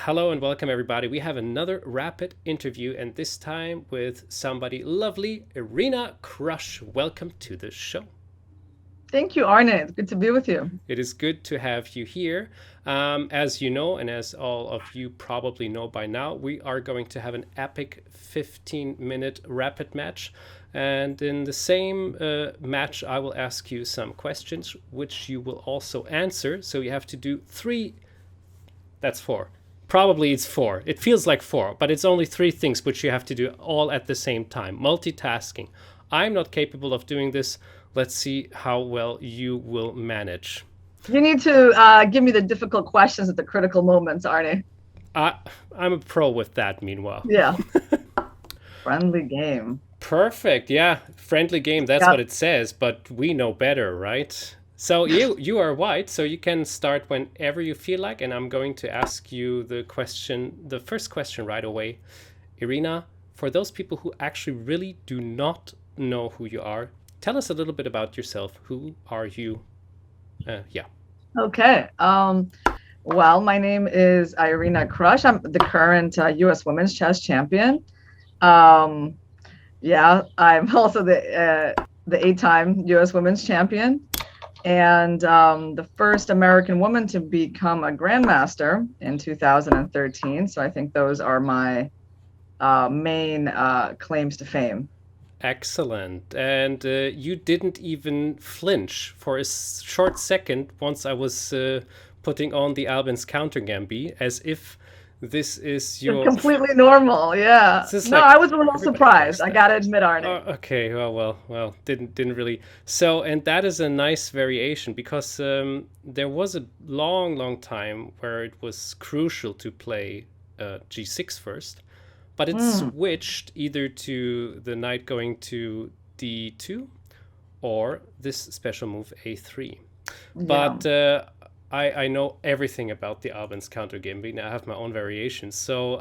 Hello and welcome, everybody. We have another rapid interview, and this time with somebody lovely, Irina Krush. Welcome to the show. Thank you, Arne. It's good to be with you. It is good to have you here. As you know, and as all of you probably know by now, we are going to have an epic 15-minute rapid match. And in the same match, I will ask you some questions, which you will also answer. So you have to do three. That's four. Probably it's four. It feels like four, but it's only three things which you have to do all at the same time. Multitasking. I'm not capable of doing this. Let's see how well you will manage. You need to give me the difficult questions at the critical moments, Arne. I'm a pro with that, meanwhile. Yeah. Friendly game. Perfect. Yeah. Friendly game. That's what it says, but we know better, right? So you are white, so you can start whenever you feel like, and I'm going to ask you the first question right away. Irina, for those people who actually really do not know who you are, tell us a little bit about yourself. Who are you? Yeah. Okay. Well, my name is Irina Krush. I'm the current U.S. Women's Chess Champion. Yeah, I'm also the 8-time U.S. Women's Champion. And the first American woman to become a grandmaster in 2013. So I think those are my main claims to fame. Excellent. And you didn't even flinch for a short second once I was putting on the Albins Countergambit, as if this is your... It's completely normal, yeah. No, like I was a little surprised. I gotta admit, Arne. Okay, well, didn't really. So, and that is a nice variation because there was a long time where it was crucial to play G6 first, but it switched either to the knight going to D2 or this special move A3. But I know everything about the Albins Countergambit. Now I have my own variations. So,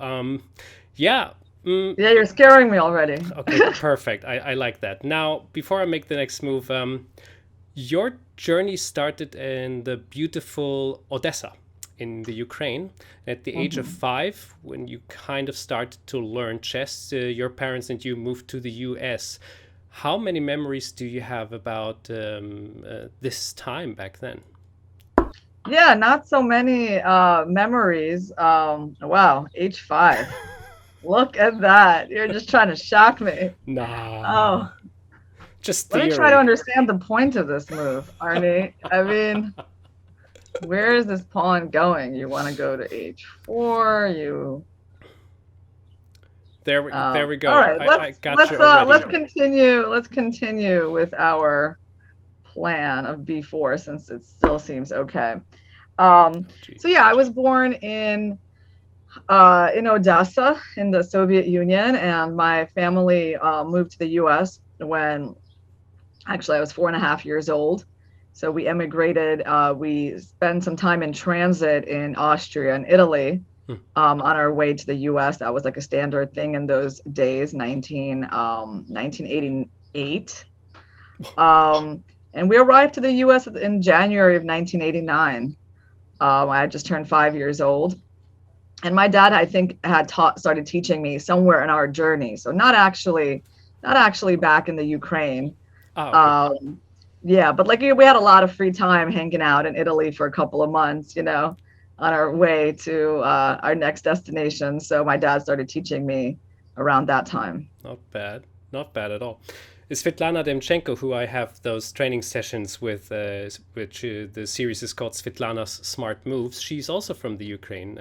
yeah. Yeah, you're scaring me already. Okay, perfect. I like that. Now, before I make the next move, your journey started in the beautiful Odessa in the Ukraine. At the age of 5, when you kind of started to learn chess, your parents and you moved to the US. How many memories do you have about this time back then? Yeah, not so many memories. Wow, H5. Look at that. You're just trying to shock me. Nah. Oh. Just Let me try to understand the point of this move, Arne. I mean, where is this pawn going? You want to go to H4, you... There we go. All right, let's continue with our plan of B4 since it still seems okay. So yeah, I was born in Odessa in the Soviet Union, and my family moved to the U.S. when actually I was 4.5 years old. So we emigrated. We spent some time in transit in Austria and Italy on our way to the U.S. That was like a standard thing in those days, 1988. And we arrived to the U.S. in January of 1989. I just turned 5 years old. And my dad, I think, had started teaching me somewhere in our journey. So not actually back in the Ukraine. Oh, okay. Yeah, but like we had a lot of free time hanging out in Italy for a couple of months, on our way to our next destination. So my dad started teaching me around that time. Not bad at all. Svetlana Demchenko, who I have those training sessions with, which the series is called Svetlana's Smart Moves. She's also from the Ukraine.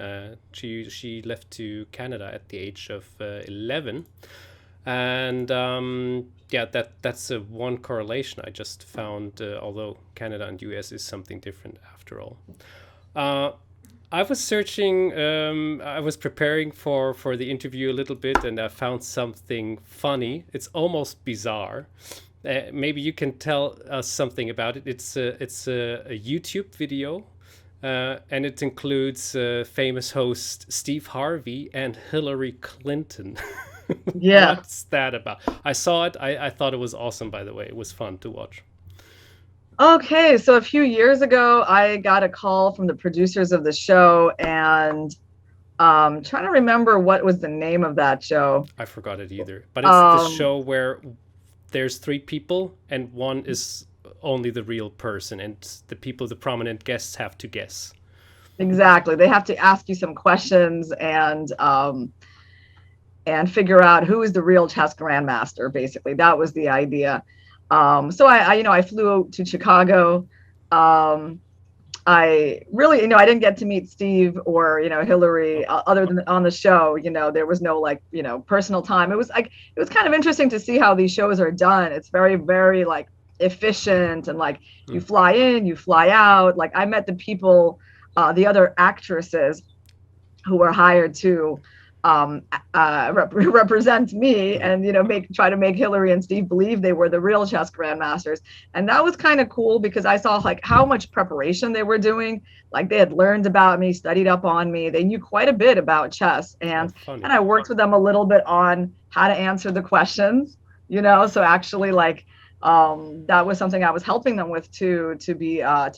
She left to Canada at the age of 11, and yeah, that's one correlation I just found. Although Canada and US is something different after all. I was searching, I was preparing for the interview a little bit, and I found something funny. It's almost bizarre. Maybe you can tell us something about it. It's a YouTube video, and it includes famous host Steve Harvey and Hillary Clinton. Yeah. What's that about? I saw it. I thought it was awesome, by the way. It was fun to watch. Okay, so a few years ago, I got a call from the producers of the show, and Trying to remember what was the name of that show. I forgot it either. But it's the Um, show where there's three people and one is only the real person, and the prominent guests have to guess. exactly. They have to ask you some questions and figure out who is the real chess grandmaster. Basically, that was the idea. So I flew to Chicago. Um, I really, I didn't get to meet Steve or, Hillary other than on the show. There was no like, personal time. It was kind of interesting to see how these shows are done. It's very, very like efficient and like you fly in, you fly out. Like I met the people, the other actresses who were hired to represent me and try to make Hillary and Steve believe they were the real chess grandmasters. And that was kind of cool because I saw like how much preparation they were doing. Like they had learned about me, studied up on me. They knew quite a bit about chess, and I worked with them a little bit on how to answer the questions. So actually like that was something I was helping them with too, to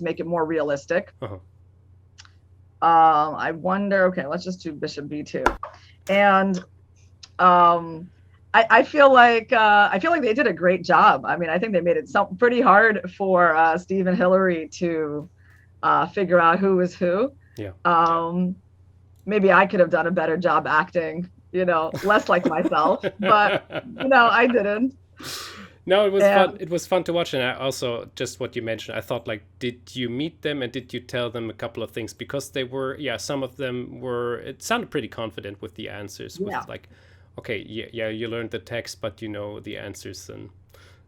make it more realistic. Uh-huh. I wonder, okay, let's just do bishop b2. And I feel like they did a great job. I mean, I think they made it pretty hard for Steve and Hillary to figure out who was who. Yeah. Maybe I could have done a better job acting, less like myself, but I didn't. No, it was fun. It was fun to watch, and I also just what you mentioned. I thought, like, did you meet them and did you tell them a couple of things, because they were, some of them were. It sounded pretty confident with the answers. With like, okay, yeah, you learned the text, but you know the answers, and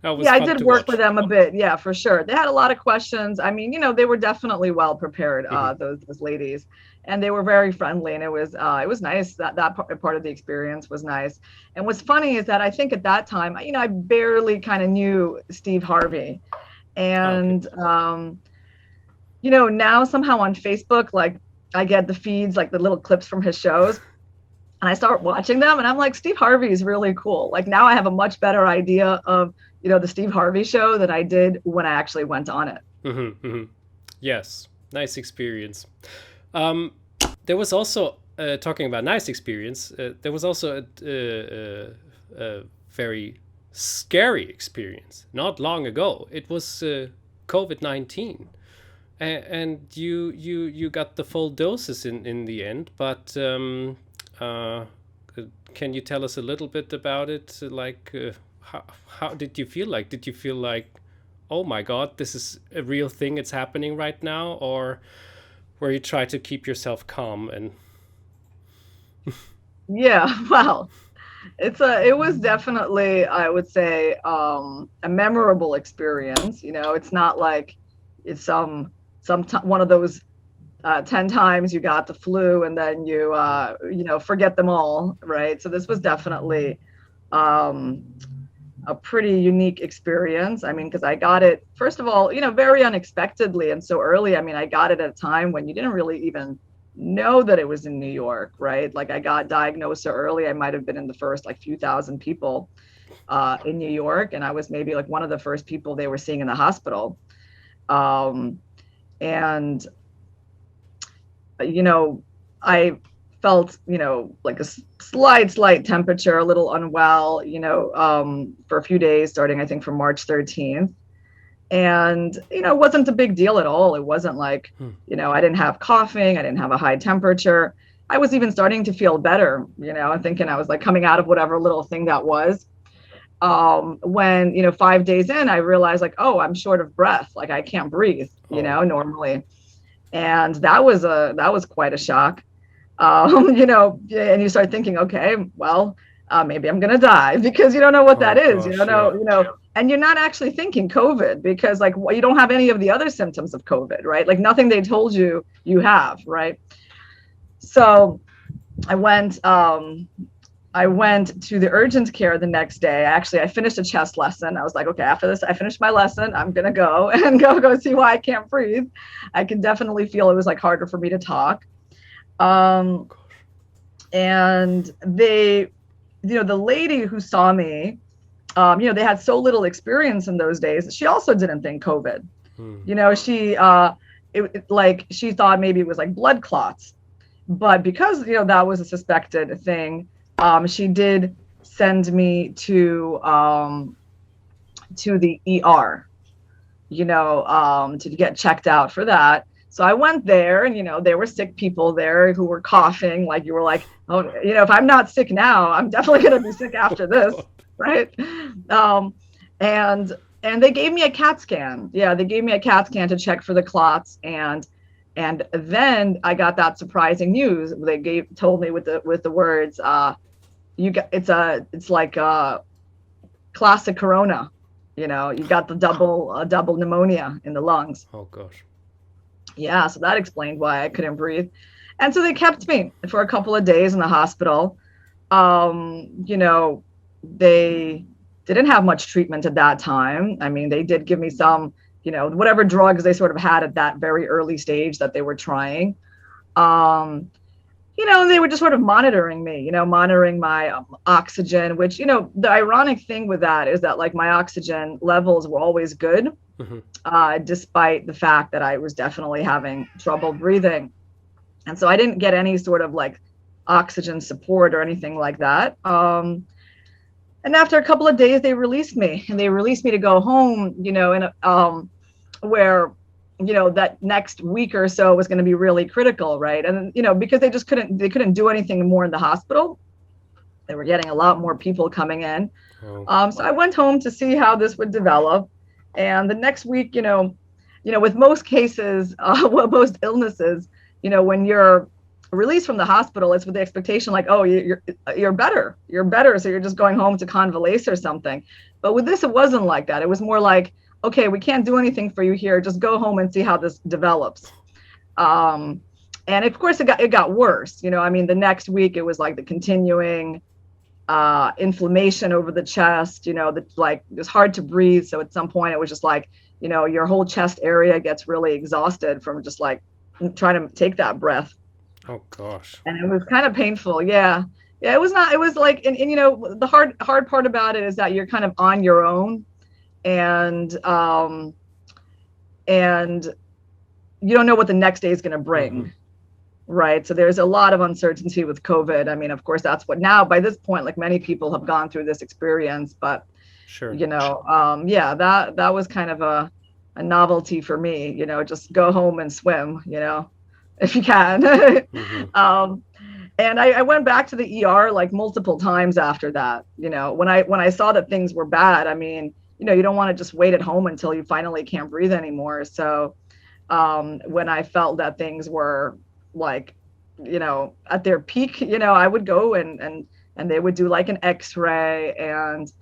that was. Yeah, I fun did to work watch. with them a bit. Yeah, for sure. They had a lot of questions. I mean, they were definitely well prepared. Those ladies, and they were very friendly, and it was nice. That part of the experience was nice. And what's funny is that I think at that time, I barely kind of knew Steve Harvey, and now somehow on Facebook, like I get the feeds, like the little clips from his shows. And I start watching them and I'm like, Steve Harvey is really cool. Like now I have a much better idea of, the Steve Harvey show than I did when I actually went on it. Yes. Nice experience. There was also, talking about nice experience, there was also a very scary experience not long ago. It was COVID-19. And you got the full doses in the end, but can you tell us a little bit about it? Like, how did you feel like? Did you feel like, oh my God, this is a real thing, it's happening right now? Or where you try to keep yourself calm and... Yeah, well, it was definitely, I would say, a memorable experience. It's not like it's one of those 10 times you got the flu and then you forget them all, right? So this was definitely a pretty unique experience. I mean, because I got it, first of all, very unexpectedly and so early. I mean, I got it at a time when you didn't really even know that it was in New York, right? Like I got diagnosed so early, I might have been in the first like few thousand people in New York. And I was maybe like one of the first people they were seeing in the hospital. And I felt, like a slight temperature, a little unwell, for a few days, starting, I think, from March 13th. And, it wasn't a big deal at all. It wasn't like, I didn't have coughing. I didn't have a high temperature. I was even starting to feel better, thinking I was like coming out of whatever little thing that was. When, 5 days in, I realized like, oh, I'm short of breath. Like I can't breathe, normally. And that was quite a shock. And you start thinking, okay, well, maybe I'm going to die, because you don't know what that is. You don't know, and you're not actually thinking COVID, because like you don't have any of the other symptoms of COVID, right? Like nothing they told you have, right? So I went to the urgent care the next day. I finished a chess lesson. I was like, okay, after this, I finished my lesson. I'm going to go and go see why I can't breathe. I can definitely feel it was like harder for me to talk. And they, the lady who saw me, they had so little experience in those days. She also didn't think COVID, she thought maybe it was like blood clots. But because, that was a suspected thing, she did send me to the ER, to get checked out for that. So I went there, and there were sick people there who were coughing, like, you were like, oh, if I'm not sick now, I'm definitely going to be sick after this, right? And they gave me a CAT scan. Yeah, they gave me a CAT scan to check for the clots, and then I got that surprising news. They told me with the words, it's like classic corona. You got the double pneumonia in the lungs. Oh gosh. Yeah, so that explained why I couldn't breathe. And so they kept me for a couple of days in the hospital. They didn't have much treatment at that time. I mean, they did give me some, whatever drugs they sort of had at that very early stage that they were trying. They were just sort of monitoring me, monitoring my oxygen, which, the ironic thing with that is that, like, my oxygen levels were always good, despite the fact that I was definitely having trouble breathing. And so I didn't get any sort of like oxygen support or anything like that. And after a couple of days, they released me, and they released me to go home, where that next week or so was going to be really critical, right? And because they couldn't do anything more in the hospital. They were getting a lot more people coming in. So I went home to see how this would develop. And the next week, with most cases, most illnesses, when you're released from the hospital, it's with the expectation like, oh, you're better, so you're just going home to convalesce or something. But with this, it wasn't like that. It was more like, okay, we can't do anything for you here. Just go home and see how this develops. And of course, it got worse. The next week it was like the continuing inflammation over the chest. It was hard to breathe. So at some point, it was just like, your whole chest area gets really exhausted from just like trying to take that breath. Oh gosh. And it was kind of painful. Yeah. It was not. It was like, and the hard part about it is that you're kind of on your own. And you don't know what the next day is going to bring, right? So there's a lot of uncertainty with COVID. I mean, of course, that's what now by this point, like many people have gone through this experience, but sure, that was kind of a novelty for me. Just go home and swim, if you can. And I went back to the ER like multiple times after that. When I saw that things were bad, I mean, you don't want to just wait at home until you finally can't breathe anymore. So when I felt that things were like, at their peak, I would go and they would do like an X-ray and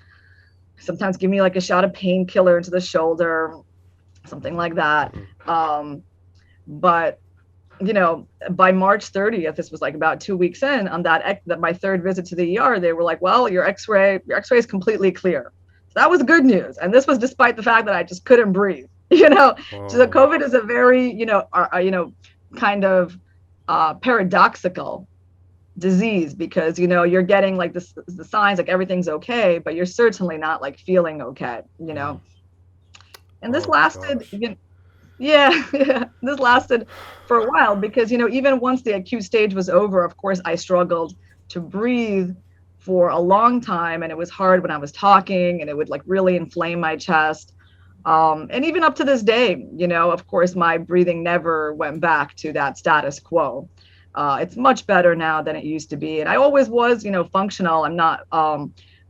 sometimes give me like a shot of painkiller into the shoulder, something like that. But by March 30th, this was like about 2 weeks in on that my third visit to the ER, they were like, well, your X-ray is completely clear. So that was good news. And this was despite the fact that I just couldn't breathe, So COVID is a very, kind of paradoxical disease because, you're getting like the signs like everything's okay, but you're certainly not like feeling okay, And this lasted, this lasted for a while because, even once the acute stage was over, of course, I struggled to breathe for a long time, and it was hard when I was talking, and it would like really inflame my chest. And even up to this day, of course, my breathing never went back to that status quo. It's much better now than it used to be. And I always was, functional. I'm not,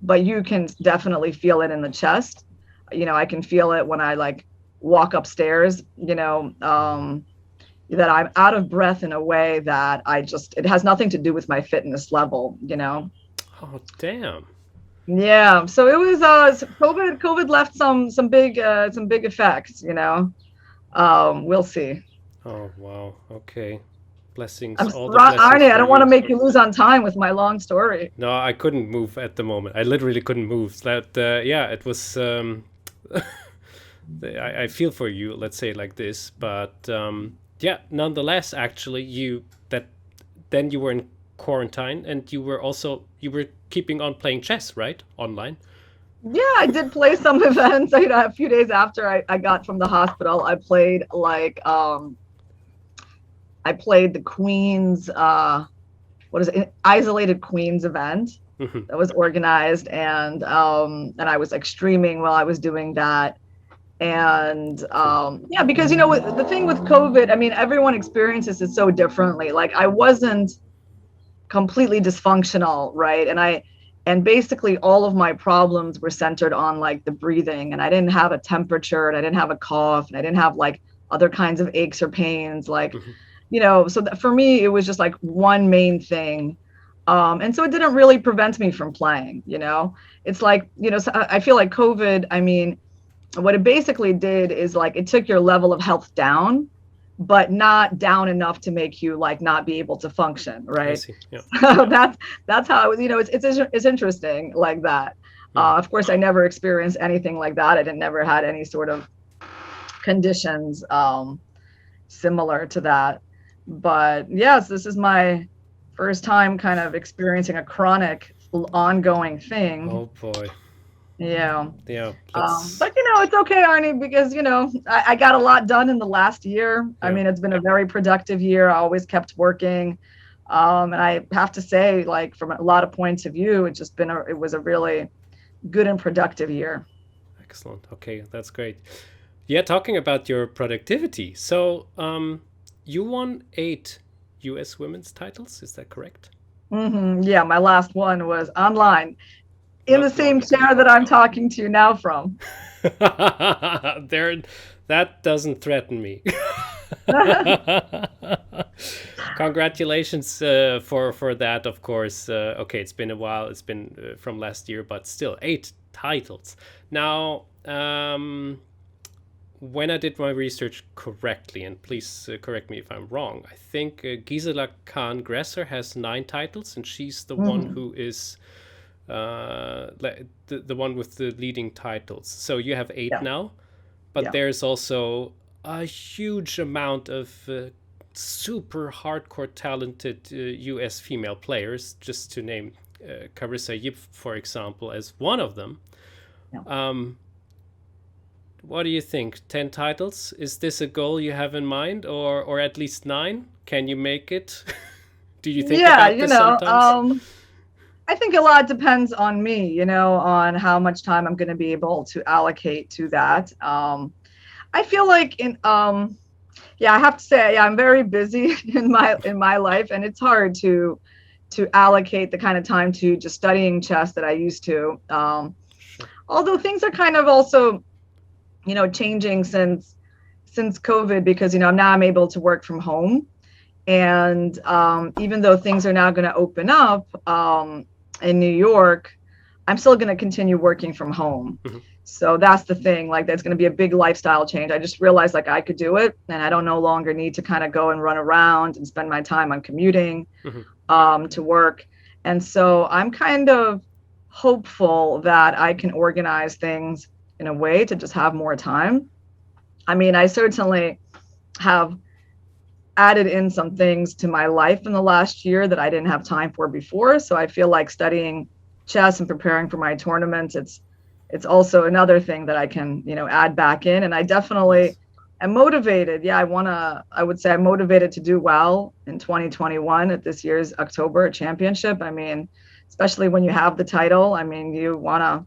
but you can definitely feel it in the chest. I can feel it when I like walk upstairs, that I'm out of breath in a way that it has nothing to do with my fitness level, Oh, damn. Yeah. So it was COVID left some big effects, we'll see. Oh, wow. Okay. Blessings. Arnie, I don't want to make you lose on time with my long story. No, I couldn't move at the moment. I literally couldn't move. It was, I feel for you, let's say it like this. But nonetheless, actually, then you were in quarantine and you were keeping on playing chess, right? Online. Yeah, I did play some events. A few days after I got from the hospital, I played like I played the Queens, what is it, Isolated Queens event Hmm. that was organized, and I was like streaming while I was doing that. And yeah, because the thing with COVID, I mean, everyone experiences it so differently. Like I wasn't completely dysfunctional, right? And basically all of my problems were centered on like the breathing, and I didn't have a temperature, and I didn't have a cough, and I didn't have like other kinds of aches or pains, like, Hmm. so that for me it was just like one main thing. And so it didn't really prevent me from playing. It's like, so I feel like COVID, I mean, what it basically did is like it took your level of health down, but not down enough to make you like not be able to function, I right? see. Yeah. So that's how it was. It's interesting like that. Mm. Of course, I never experienced anything like that. I didn't never had any sort of conditions similar to that. But yes, this is my first time kind of experiencing a chronic, ongoing thing. Oh boy. Yeah. Yeah. Let's. But it's okay, Arnie, because I got a lot done in the last year. I Yeah. mean, it's been a very productive year. I always kept working. And I have to say, like, from a lot of points of view, it was a really good and productive year. Excellent. Okay, that's great. Yeah, talking about your productivity. So, you won 8 U.S. women's titles. Is that correct? Yeah, my last one was online in the Not same long ago. chair that I'm talking to you now from. There, that doesn't threaten me. Congratulations for that, of course. Okay, it's been a while. It's been from last year, but still 8 titles. Now, when I did my research correctly, and please correct me if I'm wrong, I think Gisela Kahn Gresser has 9 titles, and she's the one Mhm. who is the one with the leading titles. So you have 8 Yeah, now, but yeah. there's also a huge amount of super hardcore talented US female players, just to name Carissa Yip, for example, as one of them. Yeah. What do you think? 10 titles? Is this a goal you have in mind, or at least 9? Can you make it? Do you think Yeah, about this sometimes? I think a lot depends on me, on how much time I'm going to be able to allocate to that. I feel like yeah, I have to say, yeah, I'm very busy in my life, and it's hard to allocate the kind of time to just studying chess that I used to. Sure. Although things are kind of also, changing since COVID, because now I'm able to work from home, and even though things are now going to open up in New York, I'm still going to continue working from home. Mhm. So that's the thing. Like, that's going to be a big lifestyle change. I just realized like I could do it, and I don't no longer need to kind of go and run around and spend my time on commuting Mhm. to work. And so I'm kind of hopeful that I can organize things in a way to just have more time. I mean, I certainly have added in some things to my life in the last year that I didn't have time for before. So I feel like studying chess and preparing for my tournaments, it's also another thing that I can, add back in. And I definitely am motivated. Yeah, I would say I'm motivated to do well in 2021 at this year's October championship. I mean, especially when you have the title, I mean, you want to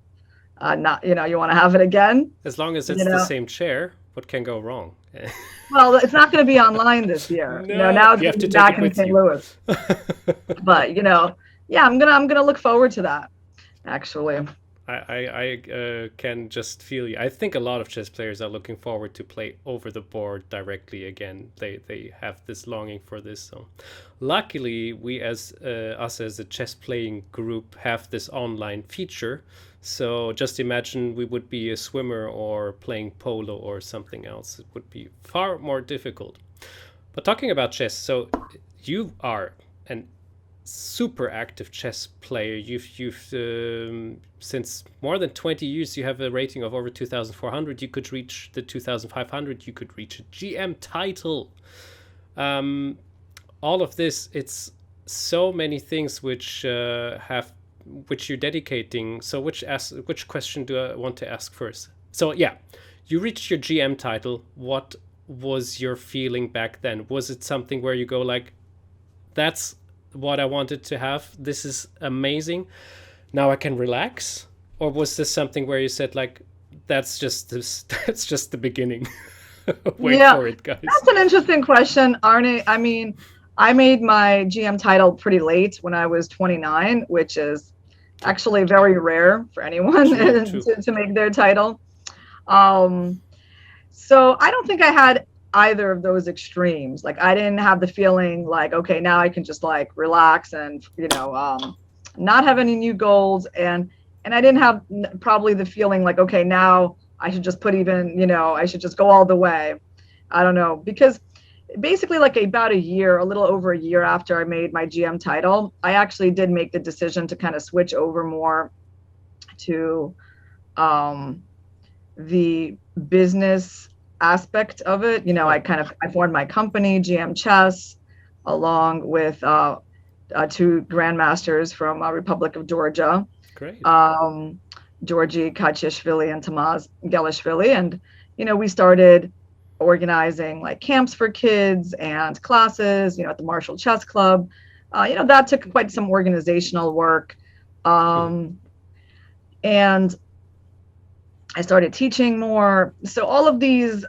not, you want to have it again, As long as you it's the know. same chair, what can go wrong? Well, it's not going to be online this year. No, Now it's you going have to to be take it back in with St. you. Louis. But yeah, I'm gonna look forward to that. Actually, I can just feel you. I think a lot of chess players are looking forward to play over the board directly again. They have this longing for this. So, luckily, we as us as a chess playing group have this online feature. So just imagine we would be a swimmer or playing polo or something else. It would be far more difficult. But talking about chess, so you are an super active chess player. You've since more than 20 years you have a rating of over 2,400. You could reach the 2,500. You could reach a GM title. Um, all of this, it's so many things which you're dedicating. So which question do I want to ask first? So yeah, you reached your GM title. What was your feeling back then? Was it something where you go like, that's what I wanted to have, this is amazing, now I can relax? Or was this something where you said like, that's just the beginning? Wait for it, guys. That's an interesting question, Arne. I mean, I made my GM title pretty late, when I was 29, which is actually very rare for anyone to make their title. So I don't think I had either of those extremes. Like, I didn't have the feeling like, okay, now I can just like relax and, not have any new goals. And I didn't have probably the feeling like, okay, now I should just I should just go all the way. I don't know, because basically like about a little over a year after I made my GM title, I actually did make the decision to kind of switch over more to the business aspect of it. I formed my company, GM Chess, along with two grandmasters from Republic of Georgia. Great. Georgi Kachishvili and Tamaz Gelishvili. And, we started organizing like camps for kids and classes, at the Marshall Chess Club. That took quite some organizational work. And I started teaching more. So all of these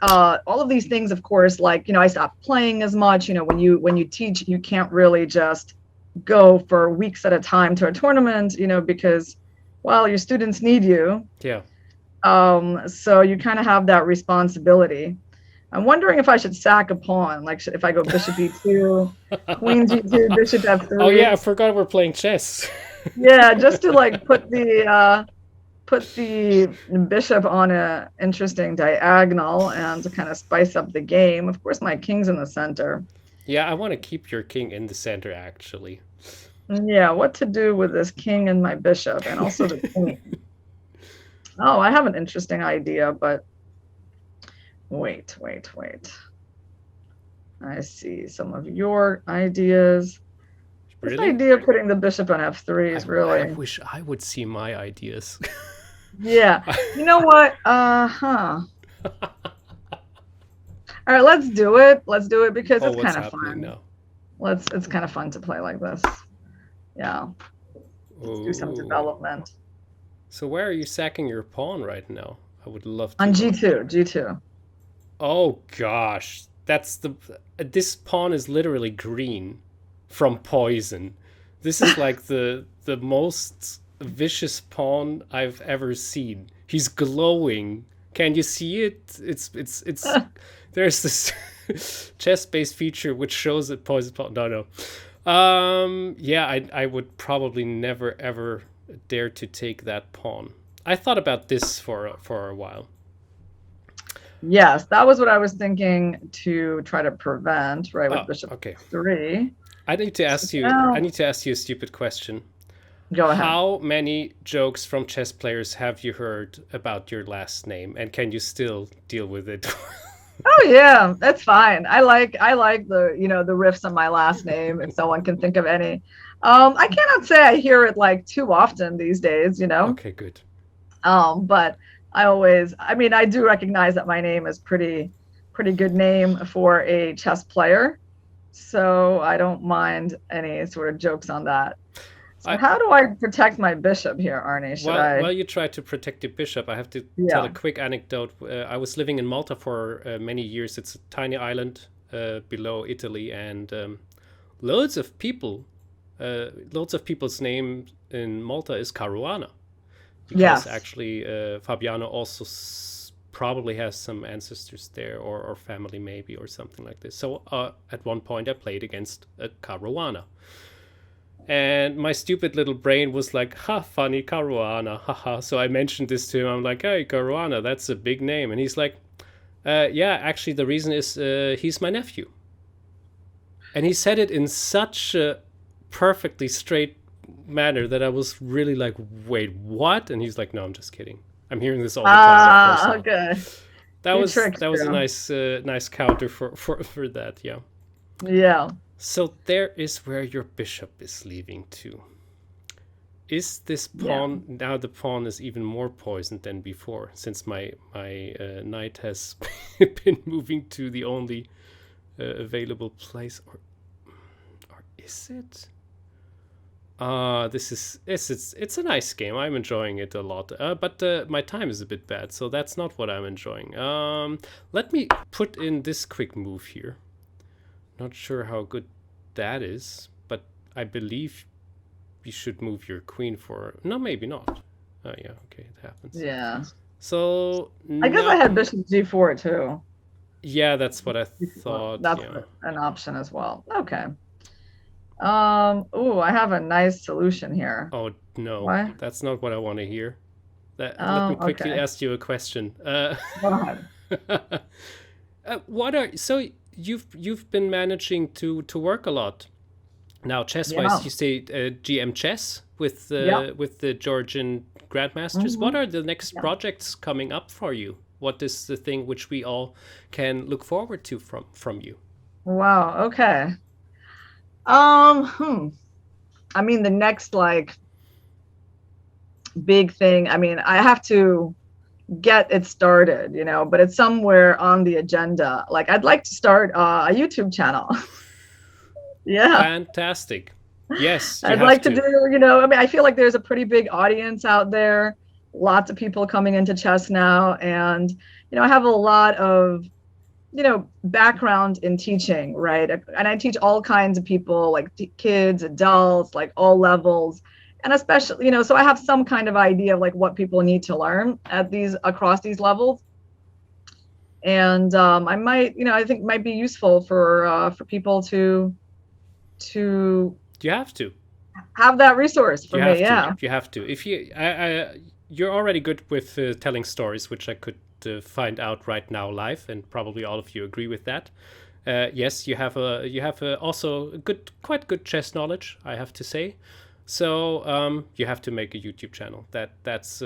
things, of course, like, I stopped playing as much. When you teach, you can't really just go for weeks at a time to a tournament, because, well, your students need you. Yeah. So you kind of have that responsibility. I'm wondering if I should sack a pawn, like if I go bishop e2, queen g2, bishop f3. Oh yeah, I forgot we're playing chess. Yeah, just to like put the bishop on a interesting diagonal and to kind of spice up the game. Of course, my king's in the center. Yeah, I want to keep your king in the center, actually. Yeah, what to do with this king and my bishop, and also the queen. Oh, I have an interesting idea, but wait. I see some of your ideas. Really? This idea of putting the bishop on f3 is really... I wish I would see my ideas. Yeah. You know what? All right, let's do it. Because it's kind of fun. Now? It's kind of fun to play like this. Yeah. Let's do some development. So where are you sacking your pawn right now? I would love to. On g2. Oh gosh, this pawn is literally green from poison. This is like the most vicious pawn I've ever seen. He's glowing. Can you see it? It's there's this chess-based feature which shows that poison pawn. No. Yeah, I would probably never ever dare to take that pawn. I thought about this for a while. Yes, that was what I was thinking to try to prevent, right, with bishop 3. I need to ask you a stupid question. Go ahead. How many jokes from chess players have you heard about your last name, and can you still deal with it? Oh yeah, that's fine. I like the the riffs on my last name, if someone can think of any. I cannot say I hear it like too often these days, Okay, good. But I do recognize that my name is pretty good name for a chess player. So I don't mind any sort of jokes on that. So how do I protect my bishop here, Arne? Well, you try to protect your bishop. I have to tell a quick anecdote. I was living in Malta for many years. It's a tiny island below Italy, and loads of people's name in Malta is Caruana. Because actually Fabiano also probably has some ancestors there, or family maybe, or something like this. So at one point I played against a Caruana. And my stupid little brain was like, funny, Caruana, haha. So I mentioned this to him. I'm like, hey, Caruana, that's a big name. And he's like, yeah, actually the reason is he's my nephew. And he said it in such a perfectly straight manner that I was really like, wait, what? And he's like, no, I'm just kidding. I'm hearing this all the time. Okay. That was a nice counter for that, yeah. Yeah. So there is where your bishop is leaving to. Is this pawn now? The pawn is even more poisoned than before, since my knight has been moving to the only available place. Or is it? It's a nice game. I'm enjoying it a lot. But my time is a bit bad, so that's not what I'm enjoying. Let me put in this quick move here. Not sure how good that is, but I believe you should move your queen for... No, maybe not. Oh, yeah, okay, it happens. Yeah. So... I guess I had bishop g4 too. Yeah, that's what I thought. That's an option as well. Okay. Oh, I have a nice solution here. Oh, no. What? That's not what I want to hear. Let me quickly ask you a question. Go ahead. So you've been managing to work a lot. Now, chess-wise, you say GM chess with the Georgian grandmasters. What are the next projects coming up for you? What is the thing which we all can look forward to from you? Wow. Okay. I mean, the next big thing. I mean, I have to get it started, but it's somewhere on the agenda. Like, I'd like to start a YouTube channel. Yeah. Fantastic. Yes. I'd like to do, I mean, I feel like there's a pretty big audience out there, lots of people coming into chess now. And, I have a lot of, background in teaching, right? And I teach all kinds of people, like kids, adults, like all levels. And especially, so I have some kind of idea of like what people need to learn across these levels. And I might, I think might be useful for people to you have to have that resource for me. You have to. If you're already good with telling stories, which I could find out right now live, and probably all of you agree with that. Yes, you have also quite good chess knowledge, I have to say. So you have to make a YouTube channel. That's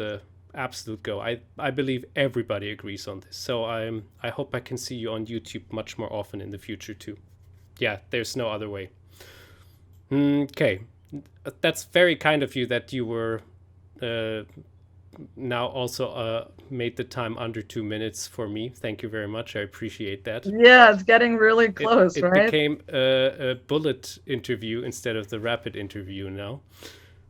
absolute go. I believe everybody agrees on this. So I hope I can see you on YouTube much more often in the future too. Yeah, there's no other way. Okay, that's very kind of you that you were now also made the time under 2 minutes for me. Thank you very much. I appreciate that. Yeah, it's getting really close, right? It became a bullet interview instead of the rapid interview now.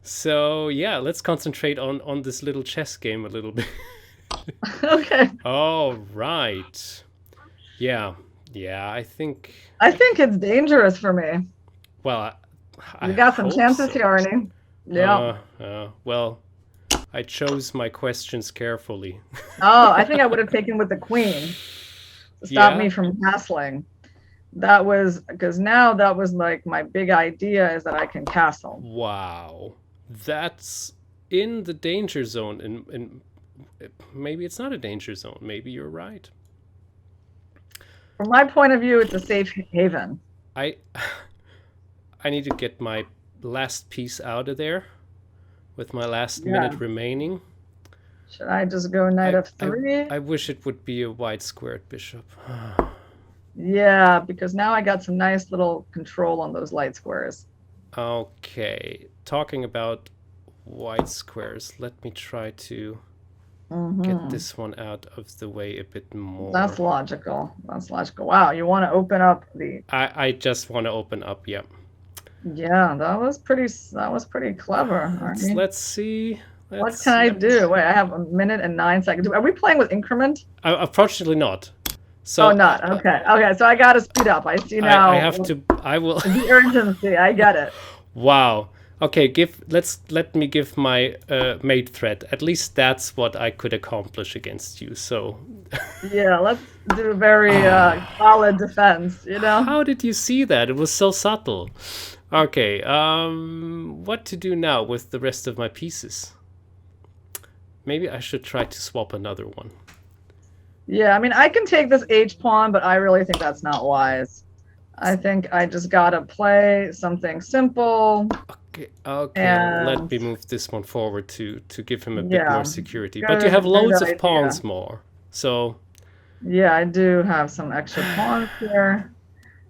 So yeah, let's concentrate on this little chess game a little bit. Okay. All right. Yeah, I think it's dangerous for me. Well, you got some chances here, Arnie. Yeah. Well, I chose my questions carefully. Oh, I think I would have taken with the queen to stop me from castling. That was because now that was like my big idea is that I can castle. Wow, that's in the danger zone, and maybe it's not a danger zone. Maybe you're right. From my point of view, it's a safe haven. I need to get my last piece out of there with my last minute remaining. Should I just go knight f3? I wish it would be a white squared bishop. Yeah, because now I got some nice little control on those light squares. Okay, talking about white squares, let me try to get this one out of the way a bit more. That's logical. Wow, you want to open up the... I just want to open up, yeah. Yeah, that was pretty clever. Let's see. What can I do? Wait, I have 1 minute and 9 seconds. Are we playing with increment? Unfortunately not. So, not. Okay. Okay, so I got to speed up. I see now. I will. The urgency. I get it. Wow. Okay, let me give my mate threat. At least that's what I could accomplish against you. So. Yeah, let's do a very solid defense. How did you see that? It was so subtle. Okay. What to do now with the rest of my pieces? Maybe I should try to swap another one. Yeah, I mean, I can take this H pawn, but I really think that's not wise. I think I just gotta play something simple. Okay. Let me move this one forward to give him a bit more security. But you have loads of pawns more, so. Yeah, I do have some extra pawns here.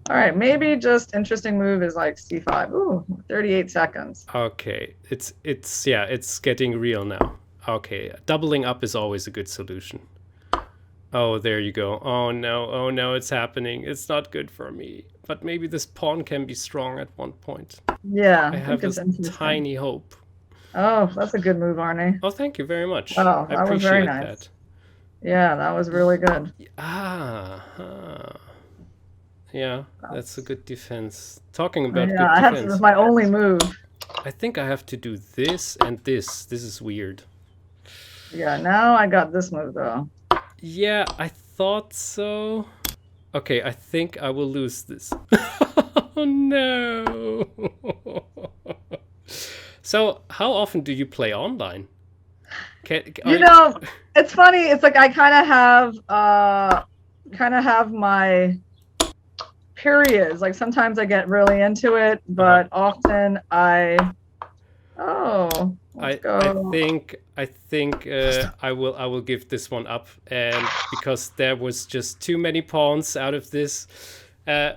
All right, maybe just interesting move is like c5. Ooh, 38 seconds. Okay, it's getting real now. Okay, doubling up is always a good solution. Oh, there you go. Oh no, it's happening. It's not good for me. But maybe this pawn can be strong at one point. Yeah, I have this tiny hope. Oh, that's a good move, Arnie. Oh, thank you very much. Oh, I that was very appreciate nice. that. Yeah, that was really good. Yeah, that's a good defense. Talking about good I have defense. my only move. I think I have to do this and this. This is weird. Yeah, now I got this move though. Yeah, I thought so. Okay, I think I will lose this. Oh no. So, how often do you play online? It's funny. It's like I kind of have my periods. Like sometimes I get really into it, but often I think I will give this one up, and because there was just too many pawns out of this.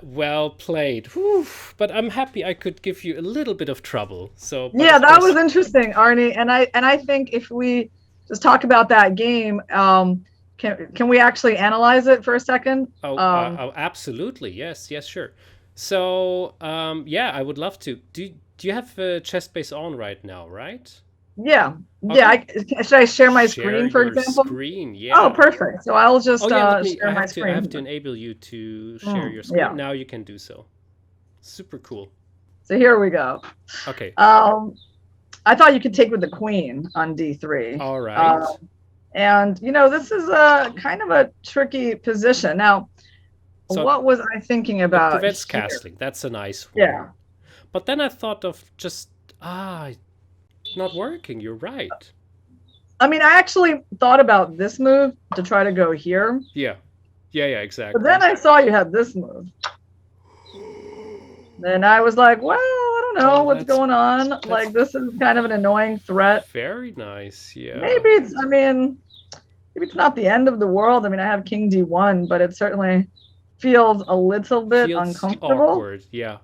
Well played. Whew. But I'm happy I could give you a little bit of trouble. So yeah, that was interesting, Arnie. And I think if we just talk about that game, can we actually analyze it for a second? Oh, absolutely. Yes, sure. So yeah, I would love to. Do you have chess base on right now, right? Yeah. Okay. Yeah. Should I share my screen, for example? Screen, yeah. Oh, perfect. So I'll just share my screen. I have to enable you to share your screen. Yeah. Now you can do so. Super cool. So here we go. Okay. I thought you could take with the queen on d3. All right. And this is a kind of a tricky position. Now, so what was I thinking about? Prevents castling. That's a nice one. Yeah. But then I thought of just not working. You're right. I mean, I actually thought about this move to try to go here. Yeah, exactly. But then I saw you had this move. Then I was like, well, I don't know what's going on. Like, this is kind of an annoying threat. Very nice, yeah. Maybe it's not the end of the world. I mean, I have king d1, but it certainly feels a little bit uncomfortable. Awkward, yeah.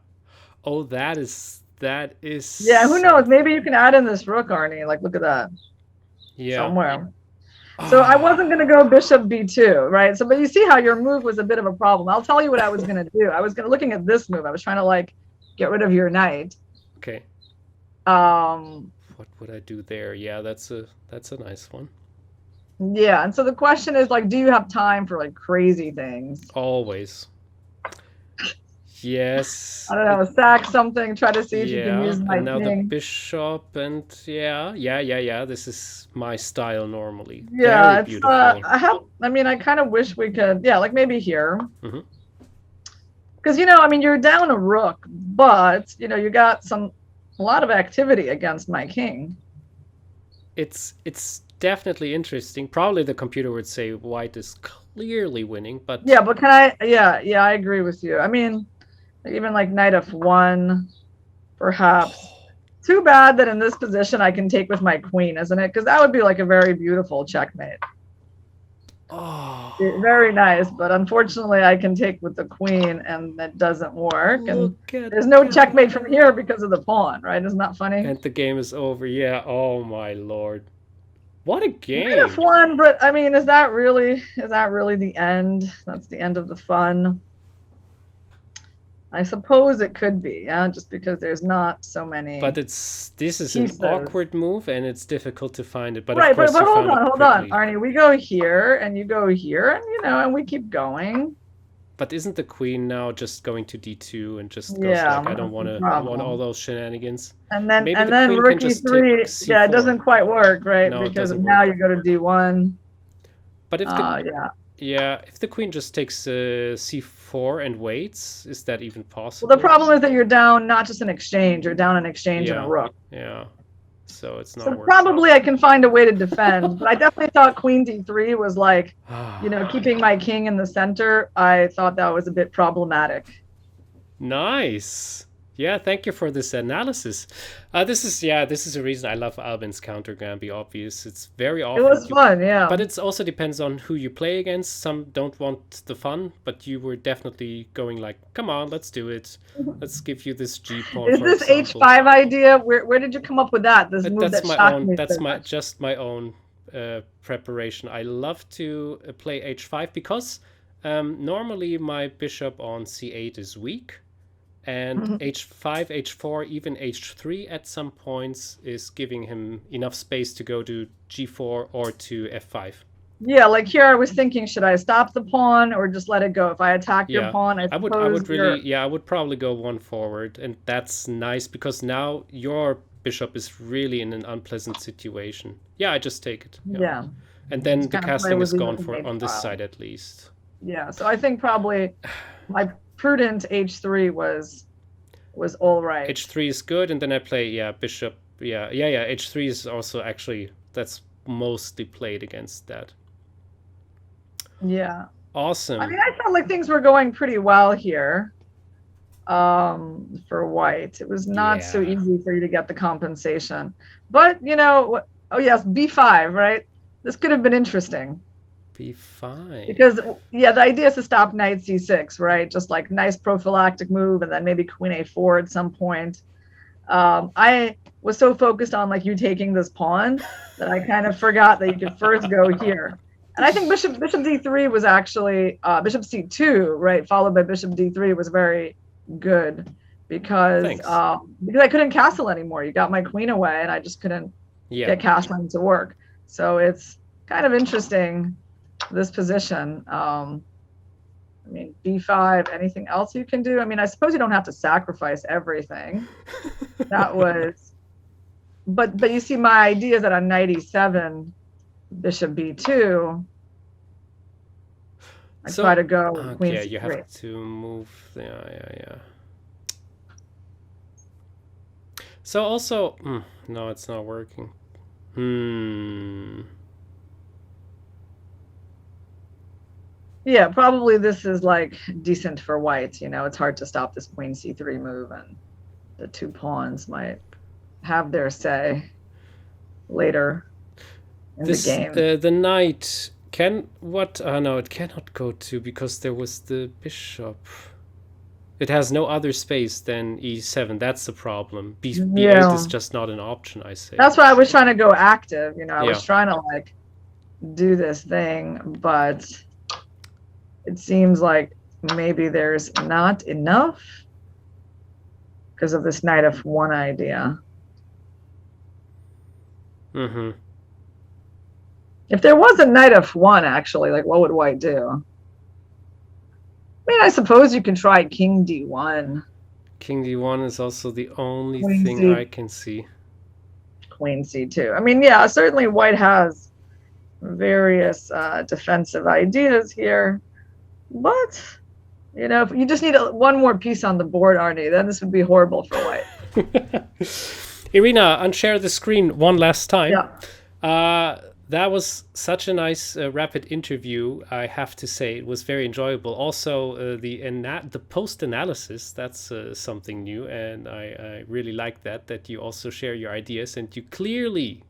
Oh, that is. Yeah, who knows? Maybe you can add in this rook, Arnie. Like, look at that. Yeah. Somewhere. So I wasn't going to go bishop b2, right? So, but you see how your move was a bit of a problem. I'll tell you what I was going to do. I was looking at this move. I was trying to like get rid of your knight. Okay. What would I do there? Yeah, that's a nice one. Yeah, and so the question is like, do you have time for like crazy things? Always. Yes. I don't know, sack something, try to see if you can use my the bishop, and yeah. This is my style normally. Yeah, very beautiful. I kind of wish we could, like maybe here. Because, you're down a rook, but, you got a lot of activity against my king. It's definitely interesting. Probably the computer would say white is clearly winning, but... Yeah, but I agree with you. I mean... Even like knight f1, perhaps. Too bad that in this position I can take with my queen, isn't it? Because that would be like a very beautiful checkmate. Oh. Very nice, but unfortunately I can take with the queen and that doesn't work. And there's no checkmate from here because of the pawn, right? Isn't that funny? And the game is over, yeah. Oh my lord. What a game. Knight f1, but I mean, is that really the end? That's the end of the fun. I suppose it could be, just because there's not so many. But this is an awkward move, and it's difficult to find it. But right, of course but hold on, Arnie. We go here, and you go here, and and we keep going. But isn't the queen now just going to d2 and just goes like, I don't want all those shenanigans? And then rook e3, yeah, it doesn't quite work, right? No, because now you go to d1. But if if the queen just takes c4 and waits, is that even possible? Well, the problem is that you're down not just an exchange, you're down an exchange and a rook. Yeah. So it's not working. So probably I can find a way to defend, but I definitely thought queen d3 was like, keeping my king in the center. I thought that was a bit problematic. Nice. Yeah, thank you for this analysis. This is a reason I love Albins Countergambit. Obvious, it's very It often was fun, yeah. but it also depends on who you play against. Some don't want the fun, but you were definitely going like, "Come on, let's do it. Let's give you this G pawn." Is For this example. H5 idea? Where did you come up with that? This move That's that my shocked own. me That's so my much. just my own preparation. I love to play H5 because normally my bishop on C8 is weak. And H5, H4, even H3 at some points is giving him enough space to go to G4 or to F5. Yeah, like here I was thinking, should I stop the pawn or just let it go? If I attack your pawn, I would really, I would probably go one forward, and that's nice because now your bishop is really in an unpleasant situation. Yeah, I just take it. Yeah. And then Just the kind of play castling with is the gone open on this file. side at least. Yeah, so I think probably my prudent H3 was all right. H3 is good, and then I play bishop. Yeah. H3 is also actually that's mostly played against that. Yeah. Awesome. I mean, I felt like things were going pretty well here for white. It was not so easy for you to get the compensation. But, you know, oh yes, B5, right? This could have been interesting. B5. Because, yeah, the idea is to stop knight C6, right? Just like nice prophylactic move, and then maybe queen A4 at some point. I was so focused on like you taking this pawn that I kind of forgot that you could first go here. And I think bishop D3 was actually bishop C2, right, followed by bishop D3 was very good because I couldn't castle anymore. You got my queen away, and I just couldn't get castling to work. So it's kind of interesting, this position. I mean, B5, anything else you can do? I mean, I suppose you don't have to sacrifice everything. That was, but you see my idea that on knight E7, bishop B2, I try to go queen C3. You have to move. Yeah. So also, no, it's not working. Yeah, probably this is like decent for white. You know, it's hard to stop this queen C3 move, and the two pawns might have their say later in the game. The knight can what? No, it cannot go to because there was the bishop. It has no other space than E7. That's the problem. B8 is just not an option, I say. That's why I was trying to go active. You know, I was trying to like do this thing, but it seems like maybe there's not enough because of this knight F1 idea. If there was a knight F1, actually, like what would white do? I mean, I suppose you can try king D1. King D1 is also the only thing I can see. Queen C2. I mean, yeah, certainly white has various defensive ideas here. But, you know, if you just need one more piece on the board, Arnie, then this would be horrible for white. Irina, unshare the screen one last time. Yeah. That was such a nice rapid interview, I have to say. It was very enjoyable. Also, the post-analysis, that's something new, and I really like that you also share your ideas, and you clearly,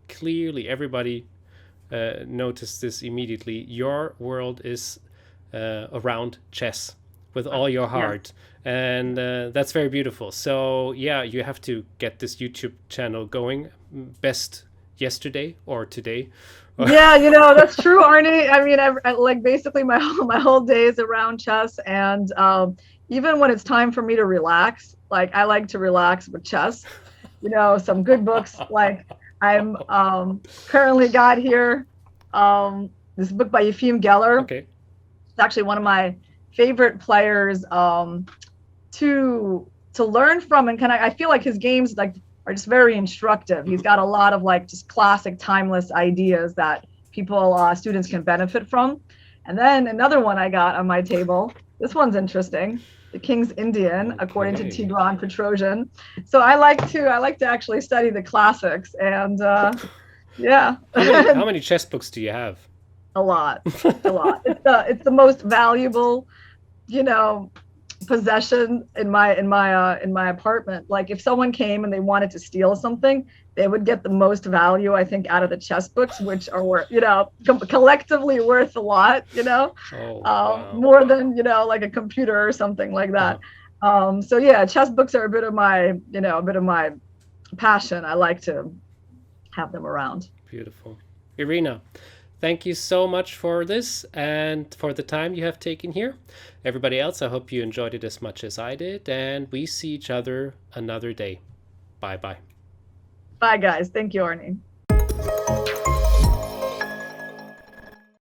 everybody noticed this immediately. Your world is around chess with all your heart. And that's very beautiful. So, yeah, you have to get this YouTube channel going. Best yesterday or today. Yeah, you know, that's true, Arnie. I mean, I like basically my whole day is around chess, and even when it's time for me to relax, like I like to relax with chess. You know, some good books. Like I'm currently got here this book by Yefim Geller. Okay. It's actually one of my favorite players to learn from, and I feel like his games like are just very instructive. He's got a lot of like just classic timeless ideas that students can benefit from. And then another one I got on my table. This one's interesting. The King's Indian, according to Tigran Petrosian. So I like to actually study the classics, and yeah. How many chess books do you have? A lot. It's the most valuable, you know, possession in my apartment. Like if someone came and they wanted to steal something, they would get the most value, I think, out of the chess books, which are worth, collectively worth a lot, Wow. more than, like a computer or something like that. So yeah, chess books are a bit of my passion. I like to have them around. Beautiful. Irina, thank you so much for this and for the time you have taken here. Everybody else, I hope you enjoyed it as much as I did, and we see each other another day. Bye bye. Bye, guys. Thank you, Arnie.